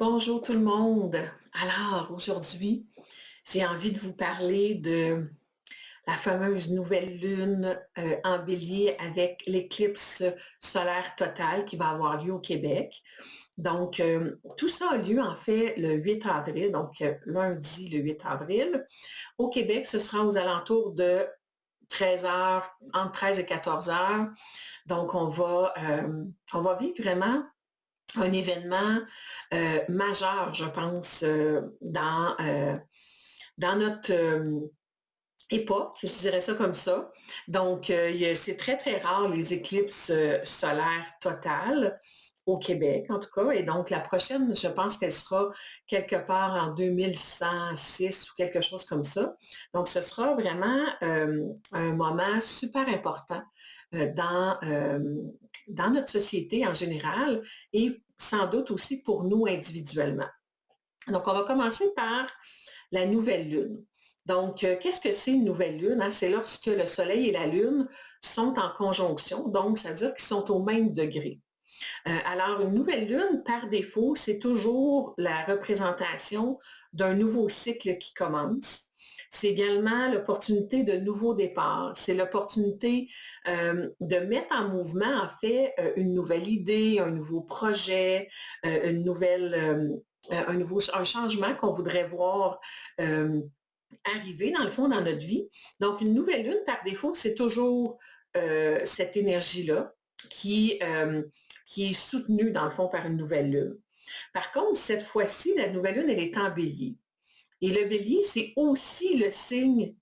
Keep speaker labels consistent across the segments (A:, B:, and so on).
A: Bonjour tout le monde. Alors, aujourd'hui, j'ai envie de vous parler de la fameuse nouvelle lune en bélier avec l'éclipse solaire totale qui va avoir lieu au Québec. Donc, tout ça a lieu en fait le 8 avril, donc lundi le 8 avril. Au Québec, ce sera aux alentours de 13 heures, entre 13 et 14 heures. Donc, on va vivre vraiment un événement majeur, je pense, dans notre époque, je dirais ça comme ça. Donc, c'est très, très rare les éclipses solaires totales au Québec, en tout cas. Et donc, la prochaine, je pense qu'elle sera quelque part en 2106 ou quelque chose comme ça. Donc, ce sera vraiment un moment super important euh, dans, euh, dans notre société en général et sans doute aussi pour nous individuellement. Donc, on va commencer par la nouvelle lune. Donc, qu'est-ce que c'est une nouvelle lune? Hein? C'est lorsque le Soleil et la Lune sont en conjonction, donc ça veut dire qu'ils sont au même degré. Alors, une nouvelle lune, par défaut, c'est toujours la représentation d'un nouveau cycle qui commence. C'est également l'opportunité de nouveaux départs. C'est l'opportunité de mettre en mouvement, en fait, une nouvelle idée, un nouveau projet, une nouvelle, un changement qu'on voudrait voir arriver, dans le fond, dans notre vie. Donc, une nouvelle lune, par défaut, c'est toujours cette énergie-là qui, euh, qui est soutenue, dans le fond, par une nouvelle lune. Par contre, cette fois-ci, la nouvelle lune, elle est en bélier. Et le bélier, c'est aussi le signe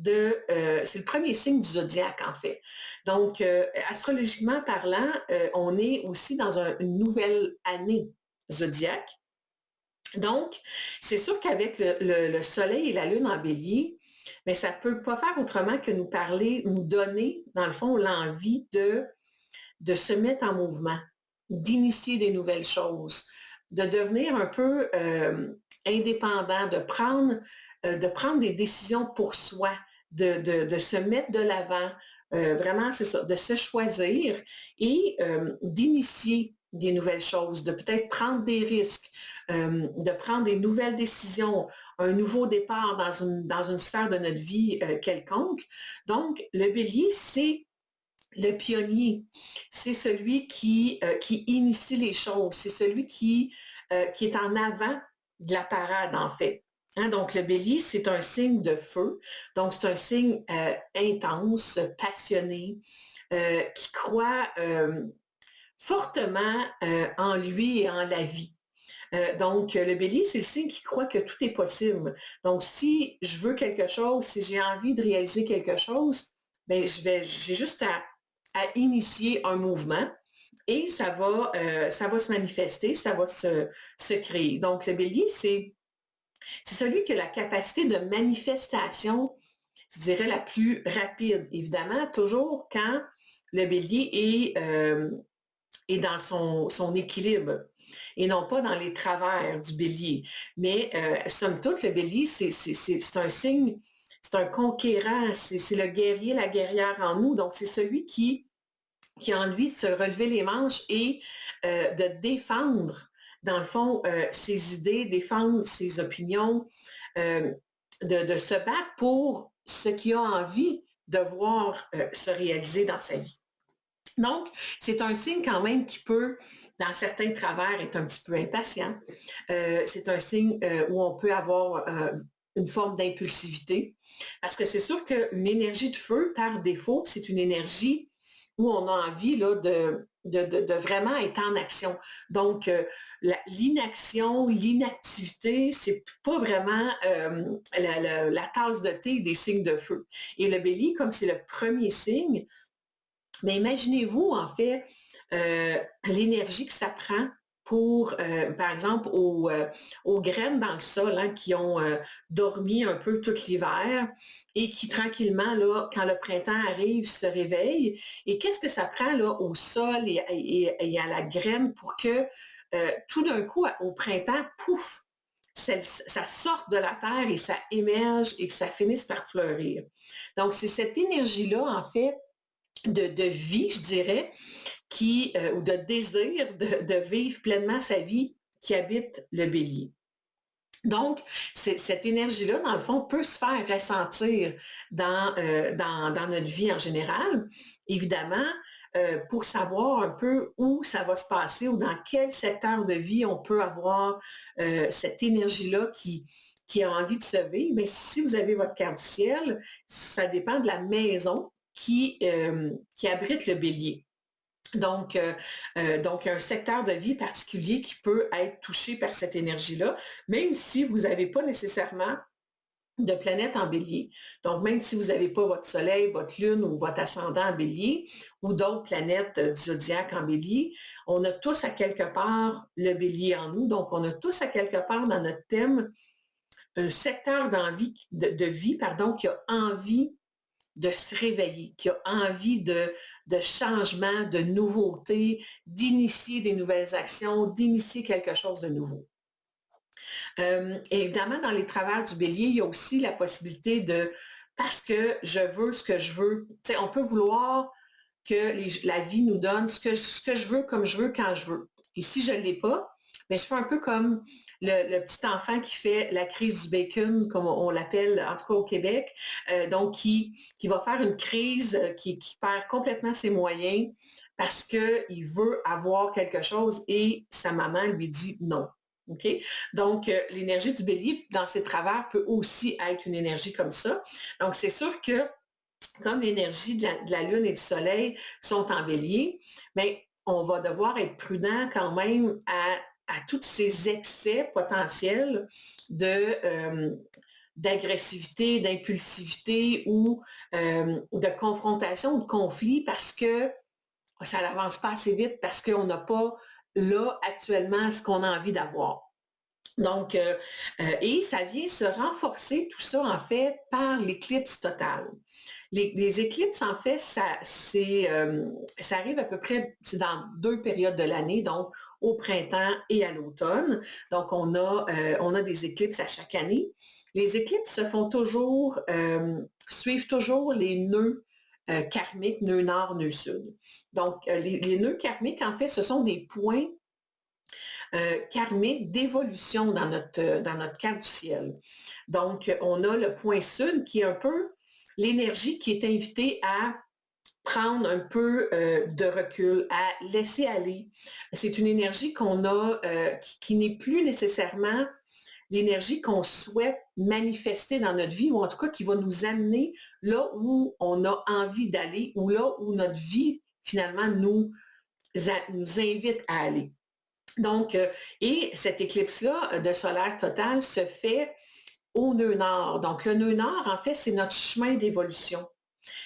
A: c'est le premier signe du zodiaque, en fait. Donc, astrologiquement parlant, on est aussi dans une nouvelle année zodiaque. Donc, c'est sûr qu'avec le Soleil et la Lune en bélier, mais ça ne peut pas faire autrement que nous parler, nous donner, dans le fond, l'envie de se mettre en mouvement, d'initier des nouvelles choses, de devenir un peu indépendant, de prendre des décisions pour soi, de se mettre de l'avant, vraiment, c'est ça, de se choisir et d'initier des nouvelles choses, de peut-être prendre des risques, de prendre des nouvelles décisions, un nouveau départ dans une sphère de notre vie quelconque. Donc, le bélier, c'est le pionnier, c'est celui qui initie les choses, c'est celui qui est en avant de la parade, en fait. Hein, donc, le bélier, c'est un signe de feu. Donc, c'est un signe intense, passionné, qui croit fortement en lui et en la vie. Donc, le bélier, c'est le signe qui croit que tout est possible. Donc, si je veux quelque chose, si j'ai envie de réaliser quelque chose, ben, j'ai juste à initier un mouvement et ça va se manifester, ça va se créer. Donc, le bélier, c'est celui qui a la capacité de manifestation, je dirais, la plus rapide. Évidemment, toujours quand le bélier est dans son équilibre et non pas dans les travers du bélier. Mais somme toute, le bélier, c'est un signe, c'est un conquérant, c'est le guerrier, la guerrière en nous. Donc, c'est celui qui a envie de se relever les manches et de défendre, dans le fond, ses idées, défendre ses opinions, euh, de se battre pour ce qu'il a envie de voir se réaliser dans sa vie. Donc, c'est un signe quand même qui peut, dans certains travers, être un petit peu impatient. C'est un signe où on peut avoir une forme d'impulsivité. Parce que c'est sûr qu'une énergie de feu, par défaut, c'est une énergie où on a envie là, de vraiment être en action. Donc, l'inaction, l'inactivité, c'est pas vraiment la tasse de thé des signes de feu. Et le bélier, comme c'est le premier signe, mais imaginez-vous, en fait, l'énergie que ça prend pour, par exemple, aux graines dans le sol hein, qui ont dormi un peu tout l'hiver et qui tranquillement, là, quand le printemps arrive, se réveillent. Et qu'est-ce que ça prend là, au sol et à la graine pour que tout d'un coup, au printemps, pouf, ça sorte de la terre et ça émerge et que ça finisse par fleurir. Donc, c'est cette énergie-là, en fait, de vie, je dirais, ou de désir de vivre pleinement sa vie qui habite le bélier. Donc, cette énergie-là, dans le fond, peut se faire ressentir dans notre vie en général. Évidemment, pour savoir un peu où ça va se passer ou dans quel secteur de vie on peut avoir cette énergie-là qui a envie de se vivre, mais si vous avez votre carte du ciel, ça dépend de la maison qui abrite le bélier. Donc, un secteur de vie particulier qui peut être touché par cette énergie-là, même si vous n'avez pas nécessairement de planète en bélier. Donc, même si vous n'avez pas votre soleil, votre lune ou votre ascendant en bélier ou d'autres planètes du zodiaque en bélier, on a tous à quelque part le bélier en nous. Donc, on a tous à quelque part dans notre thème un secteur de vie pardon, qui a envie de se réveiller, qui a envie de changement, de nouveauté, d'initier des nouvelles actions, d'initier quelque chose de nouveau. Et évidemment, dans les travers du bélier, il y a aussi la possibilité de, parce que je veux ce que je veux, tu sais, on peut vouloir que la vie nous donne ce que je veux, comme je veux, quand je veux. Et si je ne l'ai pas, bien, je fais un peu comme le petit enfant qui fait la crise du bacon, comme on l'appelle, en tout cas au Québec, donc qui va faire une crise, qui perd complètement ses moyens parce qu'il veut avoir quelque chose et sa maman lui dit non. OK? Donc, l'énergie du bélier, dans ses travers, peut aussi être une énergie comme ça. Donc, c'est sûr que comme l'énergie de la Lune et du Soleil sont en bélier, mais on va devoir être prudent quand même à tous ces excès potentiels d'agressivité, d'impulsivité ou de confrontation ou de conflit parce que ça n'avance pas assez vite, parce qu'on n'a pas là actuellement ce qu'on a envie d'avoir. Donc, et ça vient se renforcer tout ça, en fait, par l'éclipse totale. Les éclipses, en fait, ça arrive à peu près, c'est dans 2 périodes de l'année, donc au printemps et à l'automne. Donc, on a des éclipses à chaque année. Les éclipses se font toujours, suivent toujours les nœuds karmiques, nœud nord, nœud sud. Donc, les nœuds karmiques, en fait, ce sont des points karmique d'évolution dans notre carte du ciel. Donc, on a le point sud qui est un peu l'énergie qui est invitée à prendre un peu de recul, à laisser aller. C'est une énergie qu'on a, qui n'est plus nécessairement l'énergie qu'on souhaite manifester dans notre vie, ou en tout cas qui va nous amener là où on a envie d'aller, ou là où notre vie, finalement, nous invite à aller. Donc, et cette éclipse-là de solaire total se fait au nœud nord. Donc, le nœud nord, en fait, c'est notre chemin d'évolution.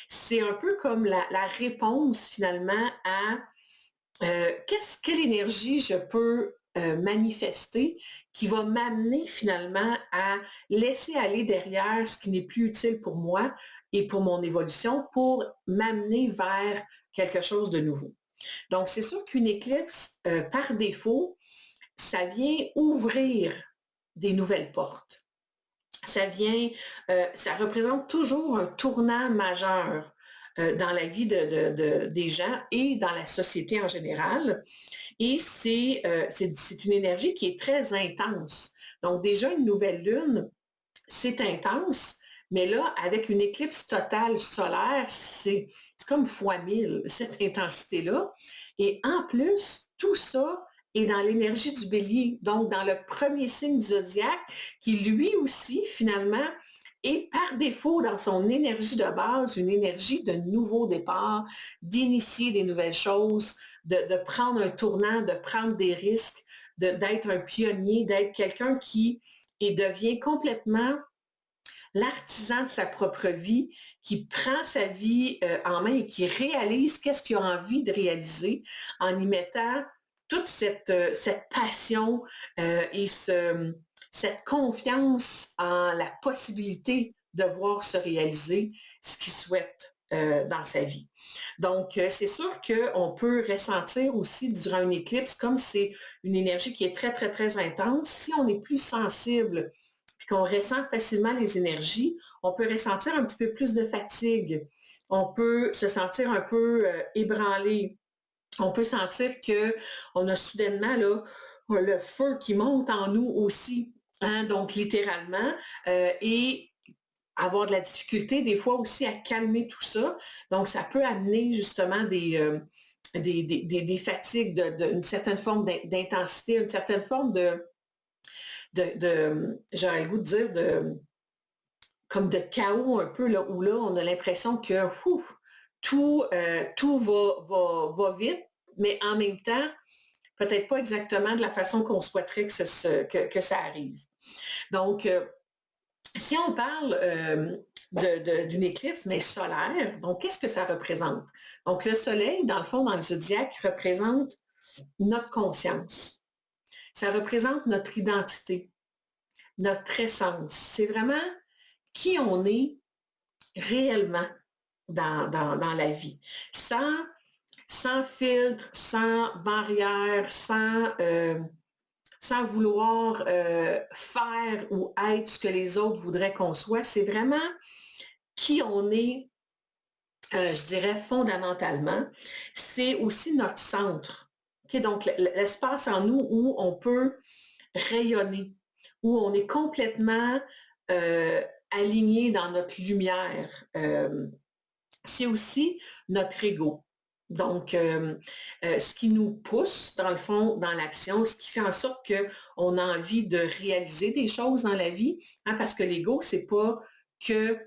A: C'est un peu comme la réponse finalement à quelle énergie je peux manifester qui va m'amener finalement à laisser aller derrière ce qui n'est plus utile pour moi et pour mon évolution pour m'amener vers quelque chose de nouveau. Donc, c'est sûr qu'une éclipse, par défaut, ça vient ouvrir des nouvelles portes. Ça représente toujours un tournant majeur dans la vie des gens et dans la société en général. Et c'est une énergie qui est très intense. Donc, déjà, une nouvelle lune, c'est intense, mais là, avec une éclipse totale solaire, c'est comme fois 1000, cette intensité-là. Et en plus, tout ça est dans l'énergie du bélier, donc dans le premier signe du zodiaque, qui lui aussi, finalement, est par défaut dans son énergie de base, une énergie de nouveau départ, d'initier des nouvelles choses, de prendre un tournant, de prendre des risques, d'être un pionnier, d'être quelqu'un qui devient complètement l'artisan de sa propre vie, qui prend sa vie en main et qui réalise qu'est-ce qu'il a envie de réaliser en y mettant toute cette passion et cette confiance en la possibilité de voir se réaliser ce qu'il souhaite dans sa vie. Donc, c'est sûr qu'on peut ressentir aussi durant une éclipse, comme c'est une énergie qui est très, très, très intense, si on est plus sensible puis qu'on ressent facilement les énergies, on peut ressentir un petit peu plus de fatigue. On peut se sentir un peu ébranlé. On peut sentir qu'on a soudainement là, le feu qui monte en nous aussi, hein, donc littéralement, et avoir de la difficulté des fois aussi à calmer tout ça. Donc, ça peut amener justement des fatigues, une certaine forme d'intensité, une certaine forme j'aurais le goût de dire, comme de chaos un peu, là, où là, on a l'impression que tout va vite, mais en même temps, peut-être pas exactement de la façon qu'on souhaiterait que ça arrive. Donc, si on parle d'une éclipse, mais solaire, donc qu'est-ce que ça représente? Donc, le soleil, dans le fond, dans le zodiaque, représente notre conscience. Ça représente notre identité, notre essence. C'est vraiment qui on est réellement dans la vie. Sans filtre, sans barrière, sans vouloir faire ou être ce que les autres voudraient qu'on soit. C'est vraiment qui on est, je dirais, fondamentalement. C'est aussi notre centre. Okay? Donc, l'espace en nous où on peut rayonner, où on est complètement euh, aligné dans notre lumière. C'est aussi notre ego. Donc, ce qui nous pousse, dans le fond, dans l'action, ce qui fait en sorte qu'on a envie de réaliser des choses dans la vie, hein, parce que l'ego, c'est pas que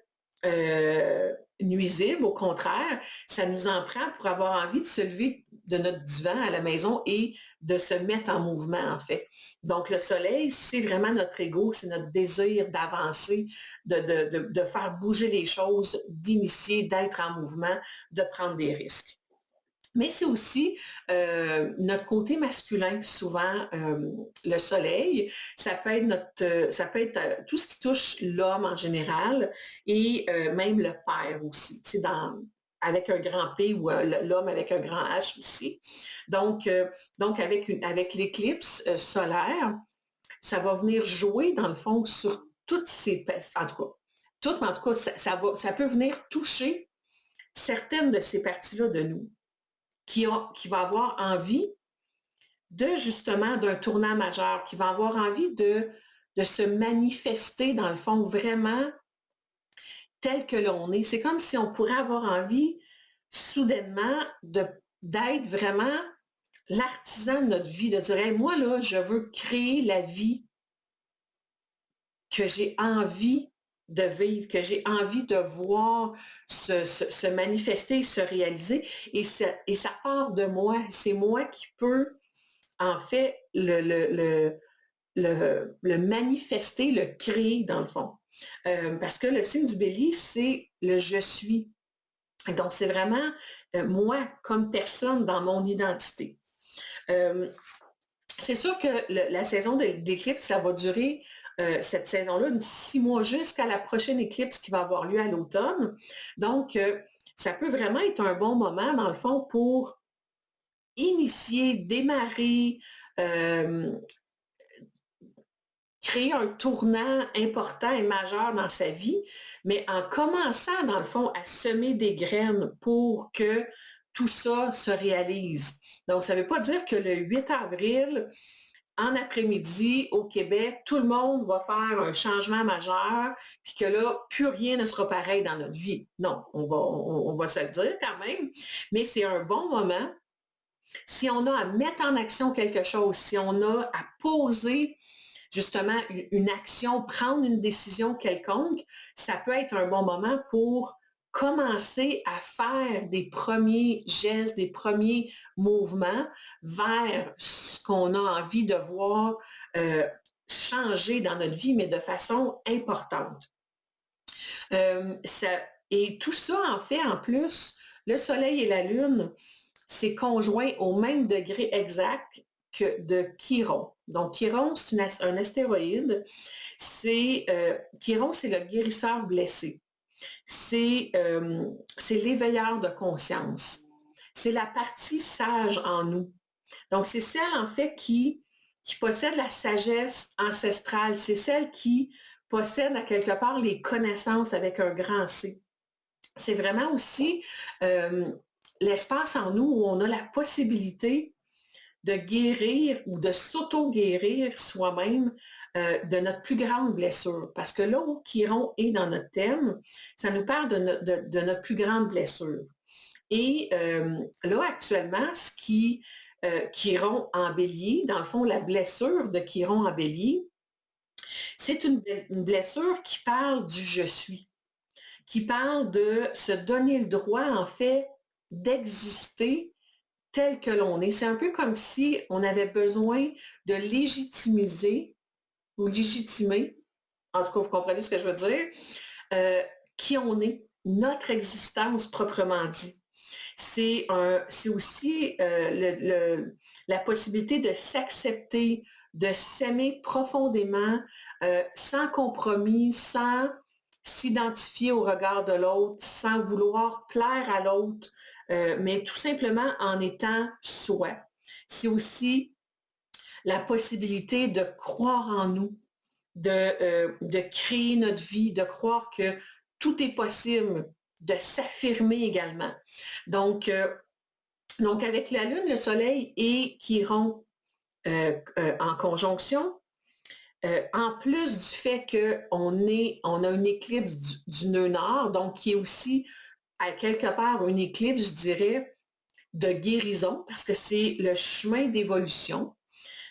A: nuisible, au contraire, ça nous en prend pour avoir envie de se lever de notre divan à la maison et de se mettre en mouvement, en fait. Donc, le soleil, c'est vraiment notre ego, c'est notre désir d'avancer, de faire bouger les choses, d'initier, d'être en mouvement, de prendre des risques. Mais c'est aussi notre côté masculin, souvent le soleil, ça peut être tout ce qui touche l'homme en général et même le père aussi, tu sais, avec un grand P ou l'homme avec un grand H aussi. Donc avec l'éclipse solaire, ça va venir jouer dans le fond sur toutes ces, en tout cas, mais en tout cas, ça peut venir toucher certaines de ces parties-là de nous qui va avoir envie de justement d'un tournant majeur, qui va avoir envie de se manifester dans le fond vraiment tel que l'on est. C'est comme si on pourrait avoir envie soudainement d'être vraiment l'artisan de notre vie, de dire hey, moi là, je veux créer la vie que j'ai envie de vivre, que j'ai envie de voir se manifester, se réaliser. Et ça part de moi. C'est moi qui peux, en fait, le manifester, le créer, dans le fond. Parce que le signe du bélier, c'est le je suis. Donc, c'est vraiment moi comme personne dans mon identité. C'est sûr que la saison d'éclipse, ça va durer cette saison-là, 6 mois jusqu'à la prochaine éclipse qui va avoir lieu à l'automne. Donc, ça peut vraiment être un bon moment, dans le fond, pour initier, démarrer, euh, créer un tournant important et majeur dans sa vie, mais en commençant, dans le fond, à semer des graines pour que tout ça se réalise. Donc, ça ne veut pas dire que le 8 avril, en après-midi, au Québec, tout le monde va faire un changement majeur, puis que là, plus rien ne sera pareil dans notre vie. Non, on va se le dire quand même, mais c'est un bon moment. Si on a à mettre en action quelque chose, si on a à poser justement une action, prendre une décision quelconque, ça peut être un bon moment pour commencer à faire des premiers gestes, des premiers mouvements vers ce qu'on a envie de voir changer dans notre vie, mais de façon importante. Et tout ça, en fait, en plus, le Soleil et la Lune, c'est conjoint au même degré exact que de Chiron. Donc, Chiron, c'est un astéroïde. Chiron, c'est le guérisseur blessé. C'est l'éveilleur de conscience. C'est la partie sage en nous. Donc, c'est celle, en fait, qui possède la sagesse ancestrale. C'est celle qui possède, à quelque part, les connaissances avec un grand C. C'est vraiment aussi l'espace en nous où on a la possibilité de guérir ou de s'auto-guérir soi-même de notre plus grande blessure. Parce que là où Chiron est dans notre thème, ça nous parle de notre plus grande blessure. Et là, actuellement, Chiron en bélier, dans le fond, la blessure de Chiron en bélier, c'est une blessure qui parle du je suis, qui parle de se donner le droit, en fait, d'exister tel que l'on est. C'est un peu comme si on avait besoin de légitimiser ou légitimer, en tout cas, vous comprenez ce que je veux dire, euh, qui on est, notre existence proprement dit. C'est aussi la possibilité de s'accepter, de s'aimer profondément, sans compromis, sans s'identifier au regard de l'autre, sans vouloir plaire à l'autre, mais tout simplement en étant soi. C'est aussi la possibilité de croire en nous, de créer notre vie, de croire que tout est possible, de s'affirmer également. Donc, donc, avec la Lune, le Soleil et Chiron en conjonction, en plus du fait qu'on a une éclipse du nœud nord, donc qui est aussi à quelque part une éclipse, je dirais, de guérison, parce que c'est le chemin d'évolution.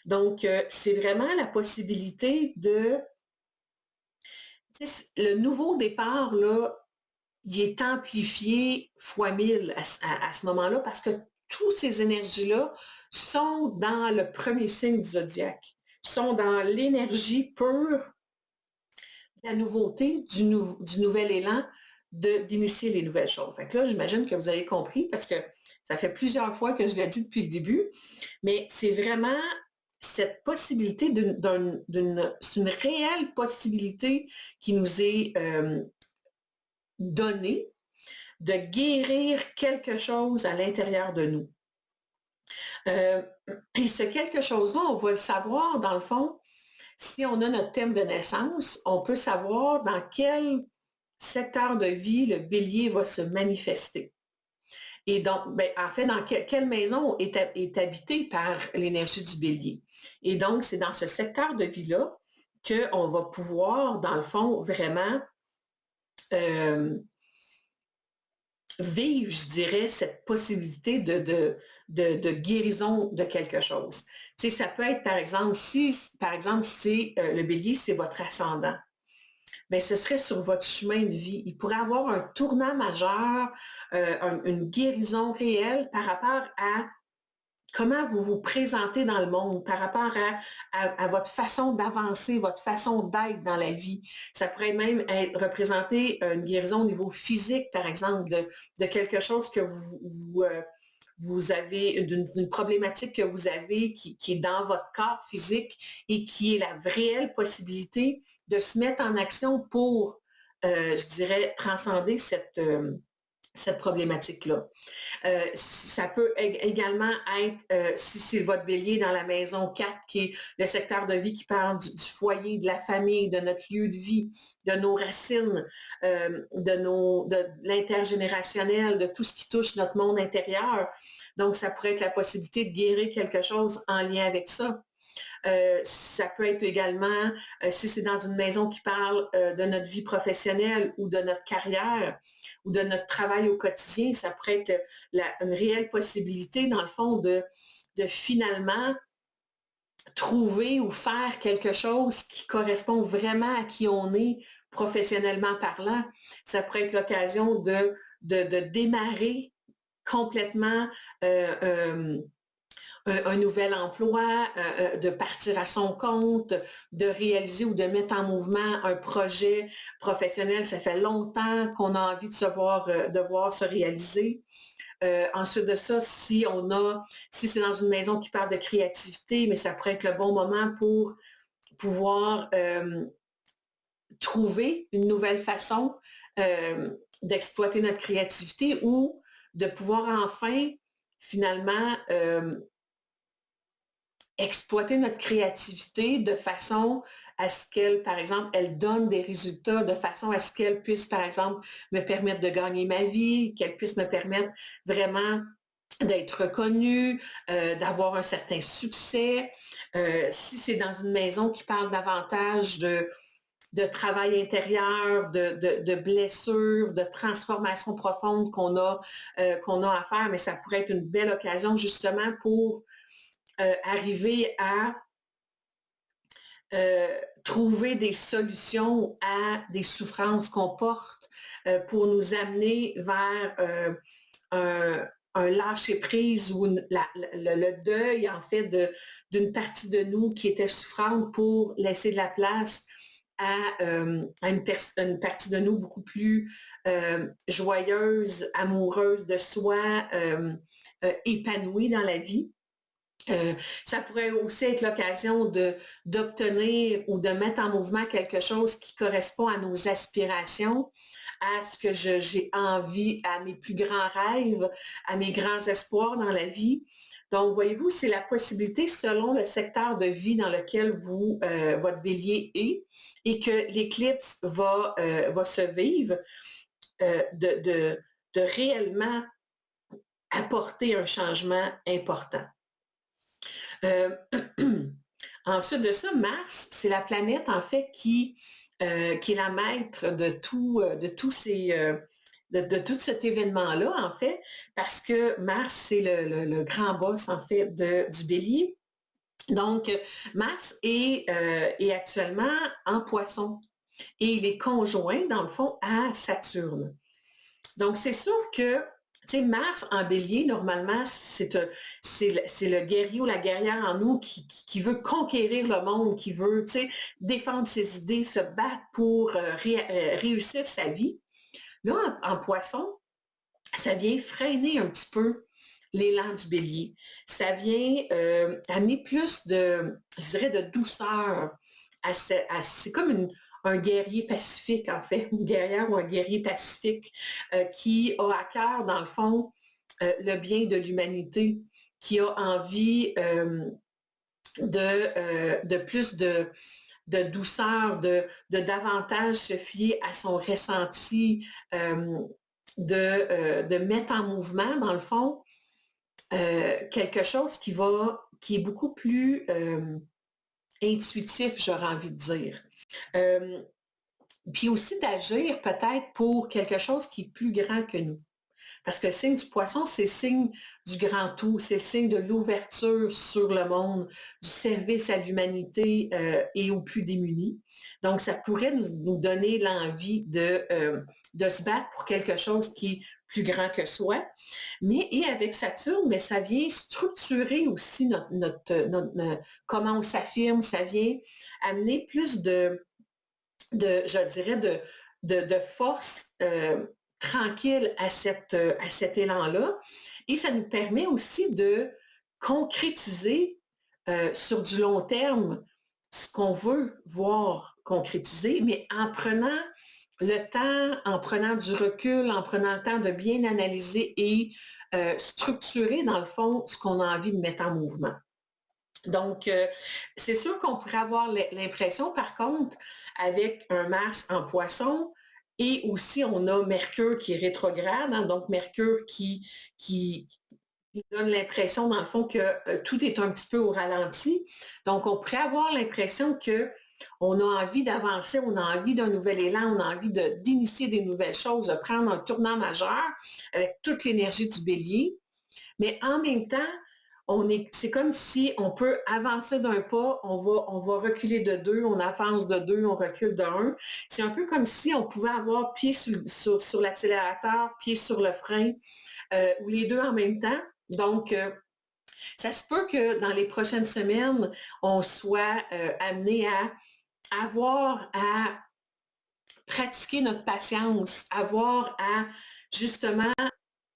A: Donc, c'est vraiment la possibilité le nouveau départ, là, il est amplifié fois 1000 à ce moment-là parce que toutes ces énergies-là sont dans le premier signe du zodiaque, sont dans l'énergie pure de la nouveauté, du nouvel élan d'initier les nouvelles choses. Fait que là, j'imagine que vous avez compris parce que ça fait plusieurs fois que je l'ai dit depuis le début, mais c'est vraiment cette possibilité c'est une réelle possibilité qui nous est donnée de guérir quelque chose à l'intérieur de nous. Euh, et ce quelque chose-là, on va le savoir, dans le fond, si on a notre thème de naissance, on peut savoir dans quel secteur de vie le bélier va se manifester. Et donc, ben, en fait, dans quelle maison est habitée par l'énergie du bélier. Et donc, c'est dans ce secteur de vie-là qu'on va pouvoir, dans le fond, vraiment vivre, je dirais, cette possibilité de guérison de quelque chose. Tu sais, ça peut être, par exemple, si le bélier, c'est votre ascendant, bien, ce serait sur votre chemin de vie. Il pourrait avoir un tournant majeur, une guérison réelle par rapport à comment vous vous présentez dans le monde, par rapport à votre façon d'avancer, votre façon d'être dans la vie. Ça pourrait même représenter une guérison au niveau physique, par exemple, de quelque chose que vous avez, d'une problématique que vous avez qui est dans votre corps physique et qui est la réelle possibilité de se mettre en action pour, je dirais, transcender cette problématique-là. Ça peut également être, si c'est votre bélier dans la maison 4, qui est le secteur de vie qui parle du foyer, de la famille, de notre lieu de vie, de nos racines, de l'intergénérationnel, de tout ce qui touche notre monde intérieur. Donc, ça pourrait être la possibilité de guérir quelque chose en lien avec ça. Ça peut être également, si c'est dans une maison qui parle de notre vie professionnelle ou de notre carrière ou de notre travail au quotidien, ça pourrait être une réelle possibilité, dans le fond, de finalement trouver ou faire quelque chose qui correspond vraiment à qui on est professionnellement parlant. Ça pourrait être l'occasion de démarrer complètement un nouvel emploi, de partir à son compte, de réaliser ou de mettre en mouvement un projet professionnel. Ça fait longtemps qu'on a envie de voir se réaliser. Ensuite de ça, si c'est dans une maison qui parle de créativité, mais ça pourrait être le bon moment pour pouvoir trouver une nouvelle façon d'exploiter notre créativité ou de pouvoir enfin, finalement, exploiter notre créativité de façon à ce qu'elle, par exemple, elle donne des résultats, de façon à ce qu'elle puisse, par exemple, me permettre de gagner ma vie, qu'elle puisse me permettre vraiment d'être reconnu, d'avoir un certain succès. Si c'est dans une maison qui parle davantage de travail intérieur, de blessures, de transformation profonde qu'on a à faire, mais ça pourrait être une belle occasion justement pour arriver à trouver des solutions à des souffrances qu'on porte pour nous amener vers un lâcher-prise ou le deuil, en fait, d'une partie de nous qui était souffrante pour laisser de la place à une partie de nous beaucoup plus joyeuse, amoureuse de soi, épanouie dans la vie. Ça pourrait aussi être l'occasion d'obtenir ou de mettre en mouvement quelque chose qui correspond à nos aspirations, à ce que j'ai envie, à mes plus grands rêves, à mes grands espoirs dans la vie. Donc, voyez-vous, c'est la possibilité selon le secteur de vie dans lequel votre bélier est et que l'éclipse va se vivre, de réellement apporter un changement important. Ensuite de ça, Mars, c'est la planète en fait qui est la maître de tout cet événement-là, en fait, parce que Mars, c'est le grand boss, en fait, du bélier. Donc, Mars est actuellement en Poisson et il est conjoint, dans le fond, à Saturne. Donc, c'est sûr que, tu sais, Mars en bélier, normalement, c'est le guerrier ou la guerrière en nous qui veut conquérir le monde, qui veut, tu sais, défendre ses idées, se battre pour réussir sa vie. Là, en Poisson, ça vient freiner un petit peu l'élan du bélier. Ça vient amener plus je dirais, de douceur c'est comme un guerrier pacifique, en fait, une guerrière ou un guerrier pacifique qui a à cœur, dans le fond, le bien de l'humanité, qui a envie de plus de douceur, de davantage se fier à son ressenti, de mettre en mouvement, dans le fond, quelque chose qui est beaucoup plus intuitif, j'aurais envie de dire. Puis aussi d'agir peut-être pour quelque chose qui est plus grand que nous. Parce que le signe du poisson, c'est signe du grand tout, c'est signe de l'ouverture sur le monde, du service à l'humanité et aux plus démunis. Donc, ça pourrait nous donner l'envie de se battre pour quelque chose qui est plus grand que soi. Et avec Saturne, mais ça vient structurer aussi comment on s'affirme, ça vient amener plus je dirais, de force tranquille à cet élan-là. Et ça nous permet aussi de concrétiser sur du long terme ce qu'on veut voir concrétiser, mais en prenant le temps, en prenant du recul, en prenant le temps de bien analyser et structurer, dans le fond, ce qu'on a envie de mettre en mouvement. Donc, c'est sûr qu'on pourrait avoir l'impression, par contre, avec un Mars en Poisson, et aussi on a Mercure qui est rétrograde, hein, donc Mercure qui donne l'impression, dans le fond, que tout est un petit peu au ralenti. Donc, on pourrait avoir l'impression que on a envie d'avancer, on a envie d'un nouvel élan, on a envie d'initier des nouvelles choses, de prendre un tournant majeur avec toute l'énergie du bélier. Mais en même temps, c'est comme si on peut avancer d'un pas, on va reculer de deux, on avance de deux, on recule de un. C'est un peu comme si on pouvait avoir pied sur l'accélérateur, pied sur le frein, ou les deux en même temps. Donc, ça se peut que dans les prochaines semaines, on soit amené à avoir à pratiquer notre patience, avoir à justement,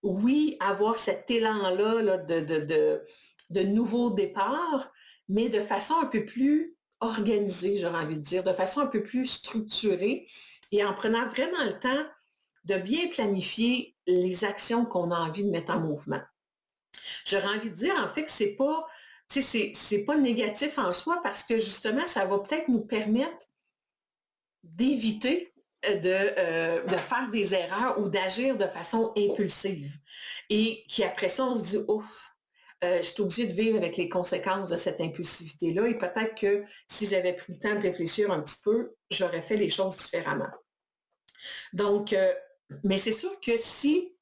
A: oui, avoir cet élan-là là, de nouveau départ, mais de façon un peu plus organisée, j'aurais envie de dire, de façon un peu plus structurée et en prenant vraiment le temps de bien planifier les actions qu'on a envie de mettre en mouvement. J'aurais envie de dire, en fait, que c'est pas négatif en soi parce que justement, ça va peut-être nous permettre d'éviter de faire des erreurs ou d'agir de façon impulsive. Et qui après ça, on se dit, ouf, je suis obligée de vivre avec les conséquences de cette impulsivité-là et peut-être que si j'avais pris le temps de réfléchir un petit peu, j'aurais fait les choses différemment. Donc, mais c'est sûr que si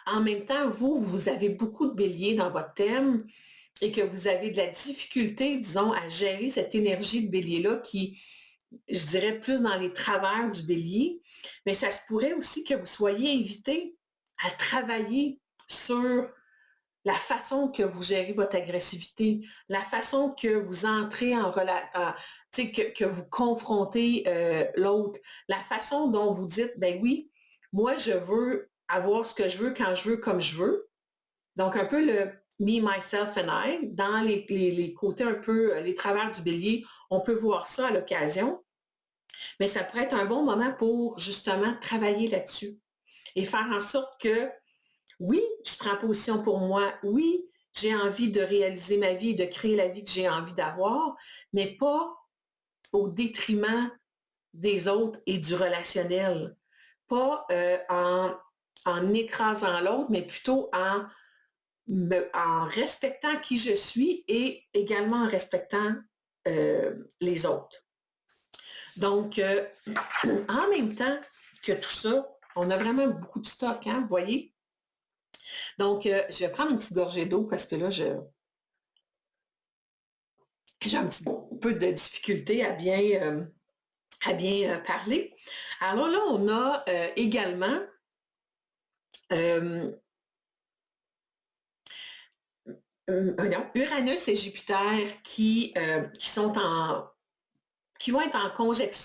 A: en même temps, vous avez beaucoup de béliers dans votre thème et que vous avez de la difficulté, disons, à gérer cette énergie de bélier-là qui, je dirais, plus dans les travers du bélier, mais ça se pourrait aussi que vous soyez invité à travailler sur la façon que vous gérez votre agressivité, la façon que vous entrez en relation, que vous confrontez l'autre, la façon dont vous dites, ben oui, moi, je veux avoir ce que je veux quand je veux, comme je veux. Donc, un peu le me, myself and I, dans les côtés un peu, les travers du bélier, on peut voir ça à l'occasion, mais ça pourrait être un bon moment pour justement travailler là-dessus et faire en sorte que oui, je prends position pour moi. Oui, j'ai envie de réaliser ma vie et de créer la vie que j'ai envie d'avoir, mais pas au détriment des autres et du relationnel. Pas en écrasant l'autre, mais plutôt en respectant qui je suis et également en respectant les autres. Donc, en même temps que tout ça, on a vraiment beaucoup de stock, hein, vous voyez? Donc, je vais prendre une petite gorgée d'eau parce que là, j'ai un petit peu de difficulté à bien parler. Alors là, on a également Uranus et Jupiter qui vont être en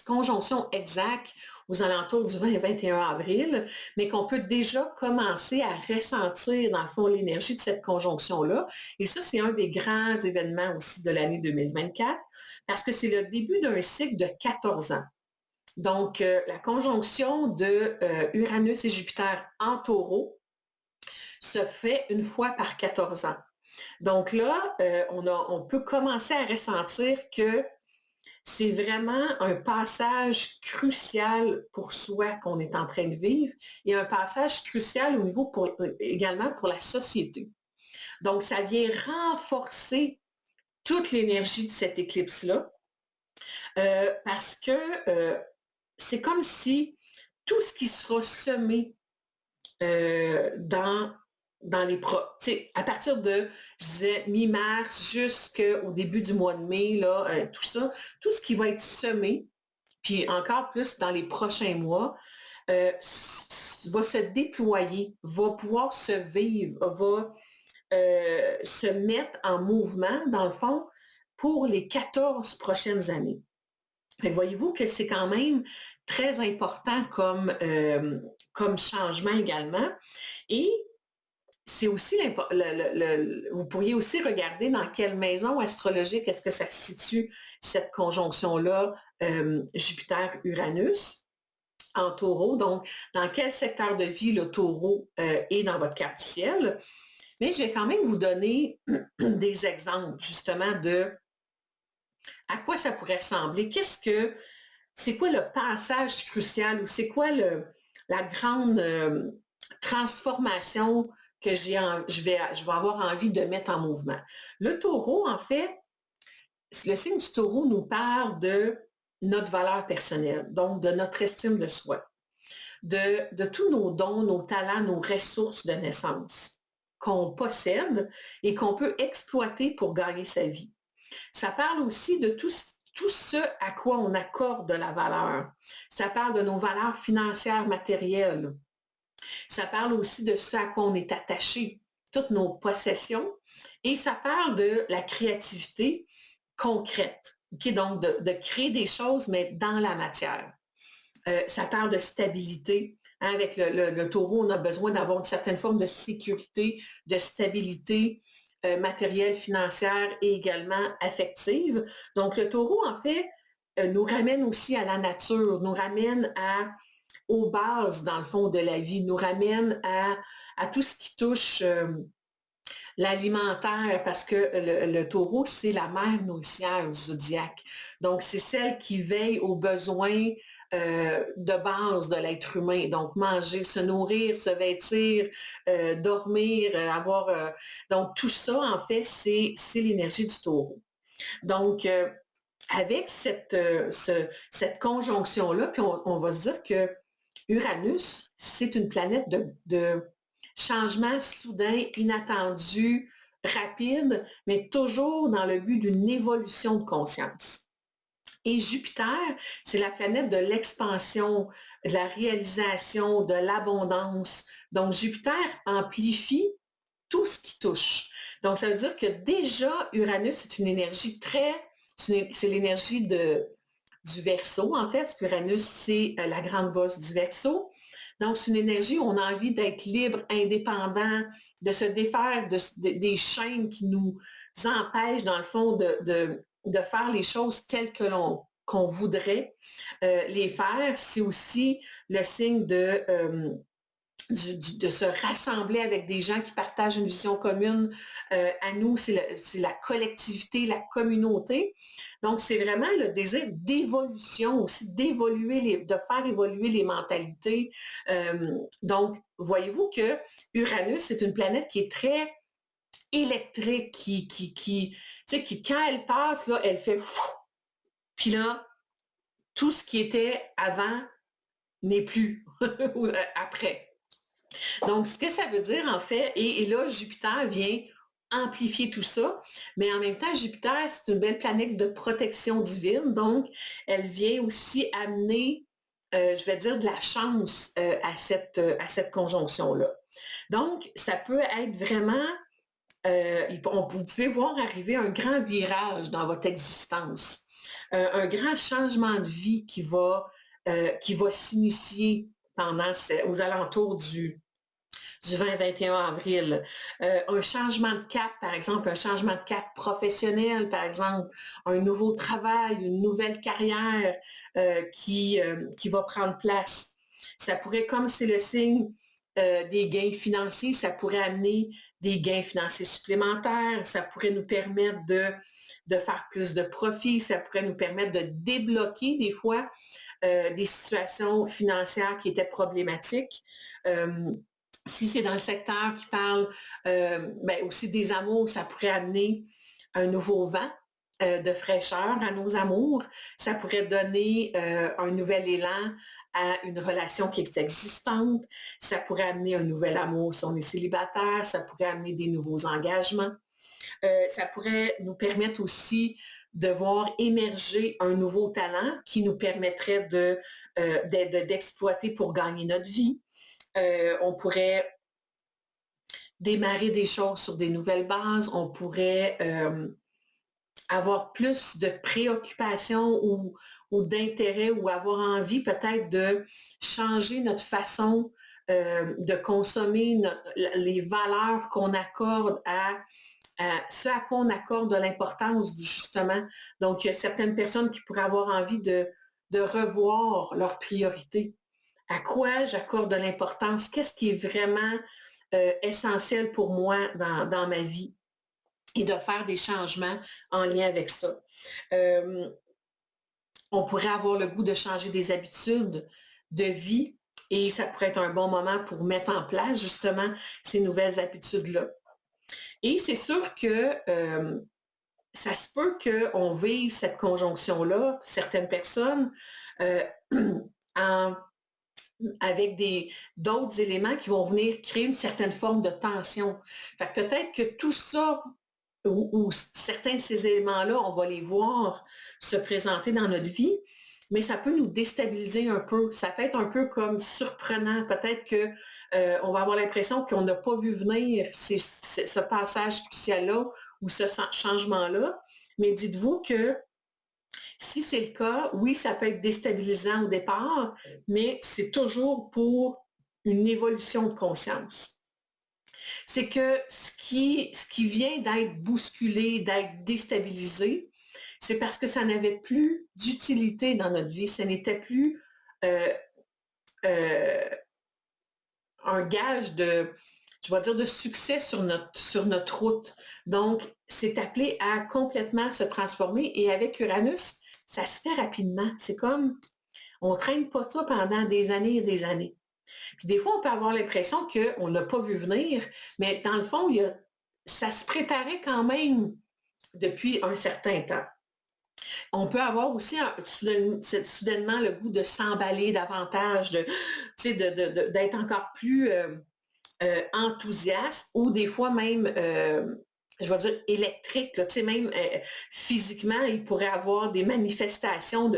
A: conjonction exacte aux alentours du 20 et 21 avril, mais qu'on peut déjà commencer à ressentir, dans le fond, l'énergie de cette conjonction-là. Et ça, c'est un des grands événements aussi de l'année 2024, parce que c'est le début d'un cycle de 14 ans. Donc, la conjonction de Uranus et Jupiter en taureau se fait une fois par 14 ans. Donc là, on peut commencer à ressentir que c'est vraiment un passage crucial pour soi qu'on est en train de vivre et un passage crucial au niveau également pour la société. Donc, ça vient renforcer toute l'énergie de cette éclipse-là parce que c'est comme si tout ce qui sera semé dans les à partir de, je disais, mi-mars jusqu'au début du mois de mai, là, tout ça, tout ce qui va être semé, puis encore plus dans les prochains mois, va se déployer, va pouvoir se vivre, va se mettre en mouvement, dans le fond, pour les 14 prochaines années. Voyez-vous que c'est quand même très important comme changement également. Et c'est aussi vous pourriez aussi regarder dans quelle maison astrologique est-ce que ça se situe, cette conjonction-là, Jupiter-Uranus en taureau. Donc, dans quel secteur de vie le taureau est dans votre carte du ciel. Mais je vais quand même vous donner des exemples justement de à quoi ça pourrait ressembler. C'est quoi le passage crucial ou c'est quoi la grande transformation que je vais avoir envie de mettre en mouvement. Le taureau, en fait, le signe du taureau nous parle de notre valeur personnelle, donc de notre estime de soi, de tous nos dons, nos talents, nos ressources de naissance qu'on possède et qu'on peut exploiter pour gagner sa vie. Ça parle aussi de tout ce à quoi on accorde de la valeur. Ça parle de nos valeurs financières, matérielles. Ça parle aussi de ce à quoi on est attaché, toutes nos possessions. Et ça parle de la créativité concrète. Okay? Donc, de créer des choses, mais dans la matière. Ça parle de stabilité. Hein, avec le taureau, on a besoin d'avoir une certaine forme de sécurité, de stabilité matérielle, financière et également affective. Donc, le taureau, en fait, nous ramène aussi à la nature, nous ramène aux bases, dans le fond, de la vie, nous ramène à tout ce qui touche l'alimentaire, parce que le taureau, c'est la mère nourricière du zodiaque. Donc, c'est celle qui veille aux besoins de base de l'être humain. Donc, manger, se nourrir, se vêtir, dormir, donc, tout ça, en fait, c'est l'énergie du taureau. Donc, avec cette conjonction-là, puis on va se dire que Uranus, c'est une planète de changement soudain, inattendu, rapide, mais toujours dans le but d'une évolution de conscience. Et Jupiter, c'est la planète de l'expansion, de la réalisation, de l'abondance. Donc, Jupiter amplifie tout ce qui touche. Donc, ça veut dire que déjà, Uranus, c'est une énergie c'est l'énergie du Verseau, en fait, parce qu'Uranus, c'est la grande bosse du Verseau. Donc, c'est une énergie où on a envie d'être libre, indépendant, de se défaire des chaînes qui nous empêchent, dans le fond, de faire les choses telles qu'on voudrait les faire. C'est aussi le signe de se rassembler avec des gens qui partagent une vision commune. À nous, c'est la collectivité, la communauté. Donc, c'est vraiment le désir d'évolution aussi, de faire évoluer les mentalités. Donc, voyez-vous que Uranus, c'est une planète qui est très électrique, tu sais, qui, quand elle passe, là, elle fait fou. Puis là, tout ce qui était avant n'est plus après. Donc, ce que ça veut dire, en fait, et là, Jupiter vient amplifier tout ça, mais en même temps, Jupiter, c'est une belle planète de protection divine, donc elle vient aussi amener, je vais dire, de la chance à cette conjonction-là. Donc, ça peut être vraiment, vous pouvez voir arriver un grand virage dans votre existence, un grand changement de vie qui va s'initier aux alentours du 20-21 avril. Un changement de cap, par exemple, un changement de cap professionnel, par exemple, un nouveau travail, une nouvelle carrière qui va prendre place. Ça pourrait, comme c'est le signe des gains financiers, ça pourrait amener des gains financiers supplémentaires, ça pourrait nous permettre de faire plus de profits, ça pourrait nous permettre de débloquer des fois des situations financières qui étaient problématiques. Si c'est dans le secteur qui parle aussi des amours, ça pourrait amener un nouveau vent de fraîcheur à nos amours. Ça pourrait donner un nouvel élan à une relation qui est existante. Ça pourrait amener un nouvel amour si on est célibataire. Ça pourrait amener des nouveaux engagements. Ça pourrait nous permettre aussi de voir émerger un nouveau talent qui nous permettrait d'exploiter pour gagner notre vie. On pourrait démarrer des choses sur des nouvelles bases, on pourrait avoir plus de préoccupations ou d'intérêt ou avoir envie peut-être de changer notre façon de consommer les valeurs qu'on accorde à ce à quoi on accorde de l'importance, justement. Donc, il y a certaines personnes qui pourraient avoir envie de revoir leurs priorités. À quoi j'accorde de l'importance? Qu'est-ce qui est vraiment essentiel pour moi dans ma vie? Et de faire des changements en lien avec ça. On pourrait avoir le goût de changer des habitudes de vie et ça pourrait être un bon moment pour mettre en place justement ces nouvelles habitudes-là. Et c'est sûr que ça se peut qu'on vive cette conjonction-là, certaines personnes, avec d'autres éléments qui vont venir créer une certaine forme de tension. Fait que peut-être que tout ça, ou certains de ces éléments-là, on va les voir se présenter dans notre vie, mais ça peut nous déstabiliser un peu. Ça peut être un peu comme surprenant. Peut-être qu'on va avoir l'impression qu'on n'a pas vu venir ce passage crucial-là ou ce changement-là. Mais dites-vous que si c'est le cas, oui, ça peut être déstabilisant au départ, mais c'est toujours pour une évolution de conscience. C'est que ce qui vient d'être bousculé, d'être déstabilisé, c'est parce que ça n'avait plus d'utilité dans notre vie. Ce n'était plus euh, euh, un gage je vais dire, de succès sur notre route. Donc, c'est appelé à complètement se transformer. Et avec Uranus, ça se fait rapidement. C'est comme, On ne traîne pas ça pendant des années et des années. Puis des fois, on peut avoir l'impression qu'on n'a pas vu venir, mais dans le fond, ça se préparait quand même depuis un certain temps. On peut avoir aussi soudainement le goût de s'emballer davantage, d'être encore plus enthousiaste ou des fois même, je vais dire, électrique, là, même physiquement, il pourrait avoir des manifestations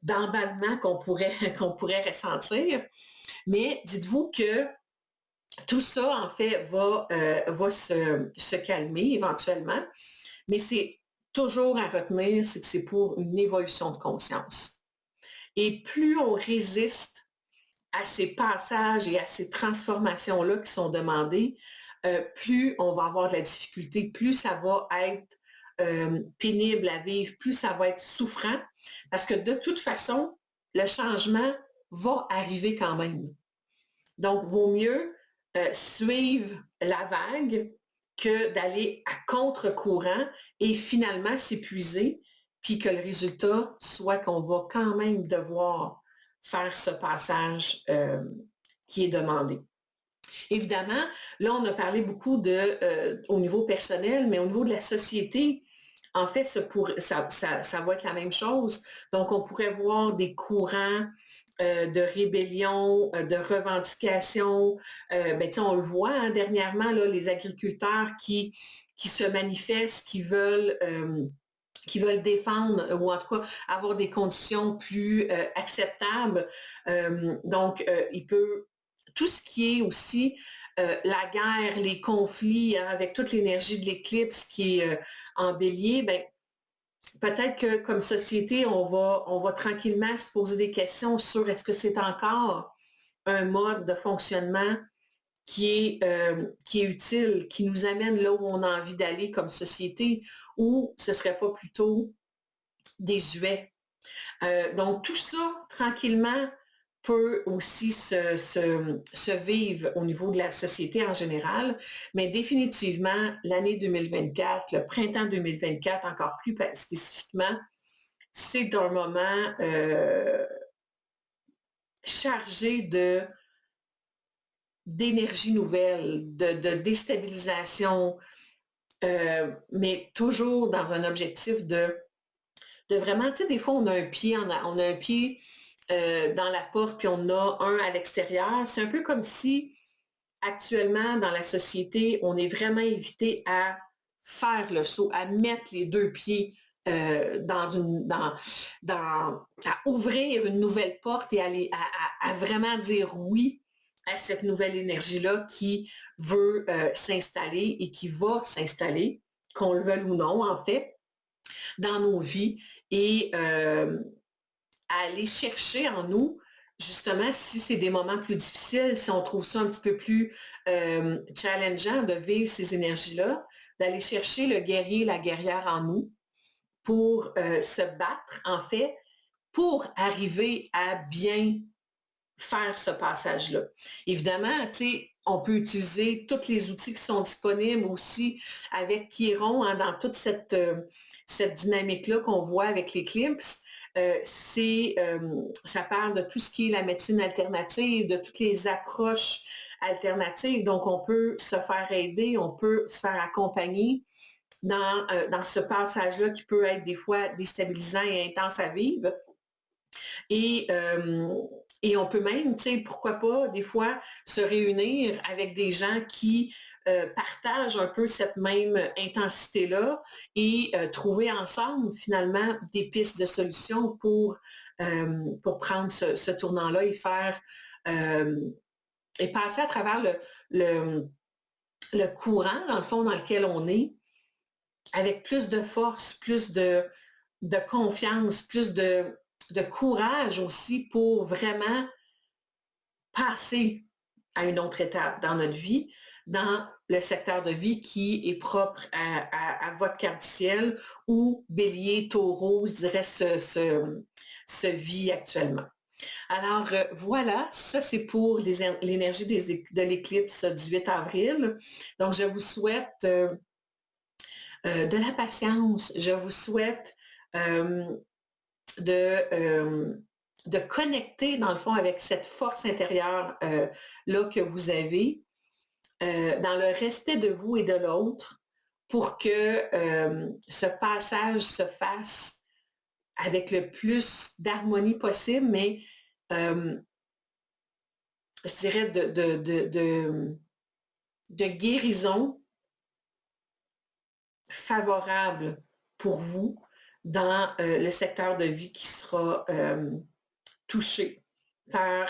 A: d'emballement qu'on pourrait ressentir. Mais dites-vous que tout ça, en fait, va se calmer éventuellement, mais c'est toujours à retenir, c'est que c'est pour une évolution de conscience. Et plus on résiste à ces passages et à ces transformations-là qui sont demandées, plus on va avoir de la difficulté, plus ça va être pénible à vivre, plus ça va être souffrant, parce que de toute façon, le changement va arriver quand même. Donc, vaut mieux suivre la vague que d'aller à contre-courant et finalement s'épuiser, puis que le résultat soit qu'on va quand même devoir faire ce passage qui est demandé. Évidemment, là, on a parlé beaucoup au niveau personnel, mais au niveau de la société, en fait, ça va être la même chose. Donc, on pourrait voir des courants de rébellion, de revendication. On le voit dernièrement, là, les agriculteurs qui se manifestent, qui veulent défendre ou en tout cas avoir des conditions plus acceptables. Il peut tout ce qui est aussi la guerre, les conflits, hein, avec toute l'énergie de l'éclipse qui est en bélier, peut-être que comme société, on va tranquillement se poser des questions sur est-ce que c'est encore un mode de fonctionnement qui est utile, qui nous amène là où on a envie d'aller comme société, ou ce ne serait pas plutôt désuet. Donc, tout ça, tranquillement, peut aussi se vivre au niveau de la société en général, mais définitivement, l'année 2024, le printemps 2024, encore plus spécifiquement, c'est un moment chargé d'énergie nouvelle, de déstabilisation, mais toujours dans un objectif de vraiment, tu sais, des fois, on a un pied, on a un pied dans la porte, puis on en a un à l'extérieur. C'est un peu comme si, actuellement, dans la société, on est vraiment invité à faire le saut, à mettre les deux pieds à ouvrir une nouvelle porte et à vraiment dire oui à cette nouvelle énergie-là qui veut s'installer et qui va s'installer, qu'on le veuille ou non, en fait, dans nos vies et à aller chercher en nous, justement, si c'est des moments plus difficiles, si on trouve ça un petit peu plus challengeant de vivre ces énergies-là, d'aller chercher le guerrier, la guerrière en nous pour se battre, en fait, pour arriver à bien faire ce passage-là. Évidemment, tu sais, on peut utiliser tous les outils qui sont disponibles aussi avec Chiron, hein, dans toute cette dynamique-là qu'on voit avec l'éclipse. Ça parle de tout ce qui est la médecine alternative, de toutes les approches alternatives. Donc, on peut se faire aider, on peut se faire accompagner dans ce passage-là qui peut être des fois déstabilisant et intense à vivre. Et, et on peut même, tu sais, pourquoi pas, des fois, se réunir avec des gens qui partagent un peu cette même intensité-là et trouver ensemble, finalement, des pistes de solutions pour prendre ce tournant-là et faire et passer à travers le courant, dans le fond, dans lequel on est, avec plus de force, plus de confiance, plus de courage aussi pour vraiment passer à une autre étape dans notre vie, dans le secteur de vie qui est propre à votre carte du ciel où Bélier, Taureau, je dirais, se vit actuellement. Alors voilà, ça c'est pour l'énergie de l'éclipse du 8 avril. Donc je vous souhaite de la patience, je vous souhaite de de connecter, dans le fond, avec cette force intérieure là que vous avez, dans le respect de vous et de l'autre, pour que ce passage se fasse avec le plus d'harmonie possible, mais euh, je dirais de guérison favorable pour vous dans le secteur de vie qui sera touché par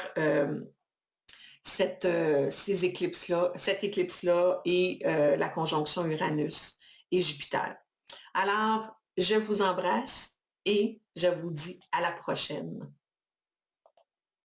A: ces éclipses-là, cette éclipse-là et la conjonction Uranus et Jupiter. Alors, je vous embrasse et je vous dis à la prochaine.